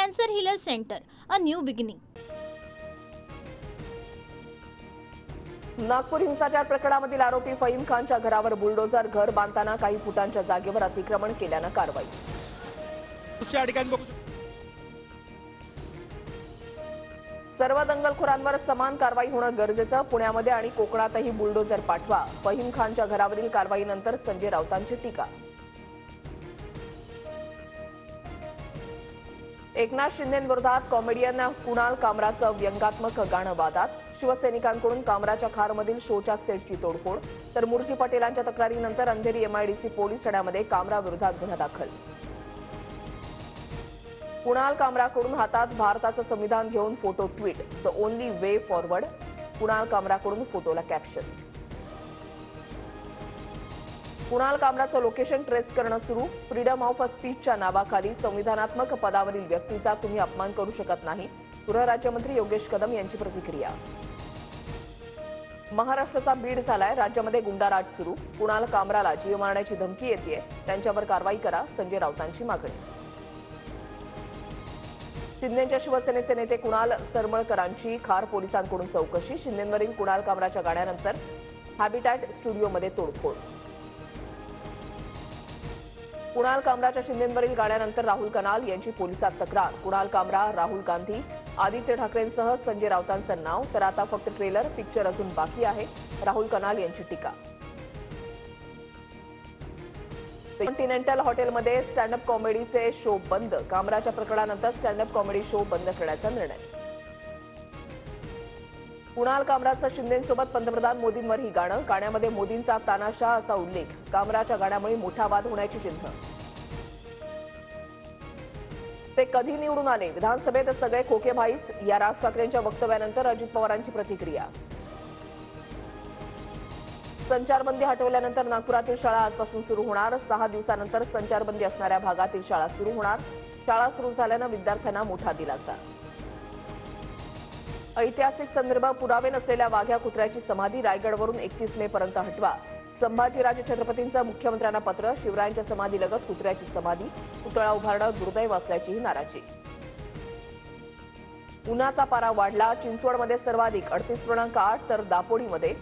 Cancer Healer Center, a new beginning. Nagpur हिंसाचार प्रकरणामधील आरोपी फहीम खानच्या घरावर बुलडोझर, घर बांधताना काही फुटांच्या जागेवर अतिक्रमण केल्यानं कारवाई. सर्व दंगलखोरांवर समान कारवाई होणं गरजेचं. पुण्यामध्ये आणि कोकणातही बुलडोझर पाठवा. फहीम खानच्या घरावरील कारवाईनंतर संजय राऊतांची टीका. एकनाथ शिंदेंविरोधात कॉमेडियन कुणाल कामराचं व्यंगात्मक गाणं वादात. शिवसैनिकांकडून कामराच्या खारमधील शोच्या सेटची तोडफोड. तर मुर्जी पटेलांच्या तक्रारीनंतर अंधेरी एमआयडीसी पोलीस ठाण्यामध्ये कामराविरोधात गुन्हा दाखल. कुणाल कामराकडून हातात भारताचं संविधान घेऊन photo tweet. The only way forward. Kunal कामराकडून फोटोला कॅप्शन. कुणाल कामराचं लोकेशन ट्रेस करणं सुरू. फ्रीडम ऑफ स्पीचच्या नावाखाली संविधानात्मक पदावरील व्यक्तीचा तुम्ही अपमान करू शकत नाही. गृहराज्यमंत्री योगेश कदम यांची प्रतिक्रिया. महाराष्ट्राचा बीड झालाय. राज्यामध्ये गुंडाराज सुरू. कुणाल कामराला जीव मारण्याची धमकी येतेय. त्यांच्यावर कारवाई करा. संजय राऊतांची मागणी. शिंदेच्या शिवसेनेचे नेते कुणाल सरमळकरांची खार पोलिसांकडून चौकशी. शिंदेवरील कुणाल कामराच्या गाण्यानंतर हॅबिटॅट स्टुडिओमध्ये तोडफोड. कुणाल कामराच्या शिंदेवरील गाण्यानंतर राहुल कनाल यांची पोलिसात तक्रार. कुणाल कामरा, राहुल गांधी, आदित्य ठाकरेंसह संजय राऊतांचं नाव. तर आता फक्त ट्रेलर, पिक्चर अजून बाकी आहे. राहुल कनाल यांची टीका. कॉन्टिनेंटल हॉटेलमध्ये स्टँडअप कॉमेडीचे शो बंद. कामराच्या प्रकरणानंतर स्टँडअप कॉमेडी शो बंद करण्याचा निर्णय. कुणाल कामराचं शिंदेसोबत पंतप्रधान मोदींवरही गाणं. गाण्यामध्ये मोदींचा तानाशाह असा उल्लेख. कामराच्या गाण्यामुळे मोठा वाद होण्याची चिन्ह. ते कधी निवडून आले? विधानसभेत सगळे खोकेभाईच. या राज ठाकरेंच्या वक्तव्यानंतर अजित पवारांची प्रतिक्रिया. संचारबंदी हटवल्यानंतर नागपुरातील शाळा आजपासून सुरू होणार. 6 दिवसानंतर संचारबंदी असणाऱ्या भागातील शाळा सुरू होणार. शाळा सुरू झाल्यानं विद्यार्थ्यांना मोठा दिलासा. ऐतिहासिक संदर्भ पुरावे नसलेल्या वाघ्या कुत्र्याची समाधी रायगडवरून 31 मे पर्यंत हटवा. संभाजीराजे छत्रपतींचं मुख्यमंत्र्यांना पत्र. शिवरायांच्या समाधीलगत कुत्र्याची समाधी. पुतळा उभारणं दुर्दैव असल्याचीही नाराजी. उन्हाचा पारा वाढला. चिंचवडमध्ये सर्वाधिक 38.8 तर दापोडीमध्ये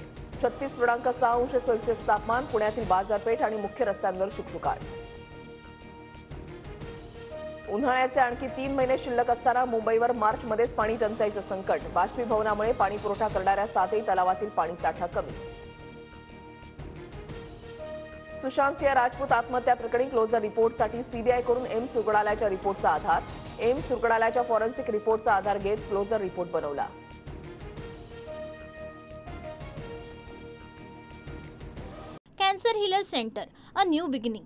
36.6 अंश सेल्सिअस तापमान. पुण्यातील बाजारपेठ आणि मुख्य रस्त्यांवर शुकशुकाट. उन्हाळ्याचे आणखी 3 महिने शिल्लक असताना मुंबईवर मार्चमध्येच पाणी टंचाईचं संकट. बाष्पीभवनामुळे पाणी पुरवठा करणाऱ्या 7ही तलावातील पाणीसाठा कमी. सुशांत सिंह राजपूत आत्महत्या प्रकरणी क्लोजर रिपोर्टसाठी सीबीआयकडून एम्स रुग्णालयाच्या रिपोर्टचा आधार. एम्स रुग्णालयाच्या फॉरेन्सिक रिपोर्टचा आधार घेत क्लोजर रिपोर्ट बनवला. Cancer Healer Center, a new beginning.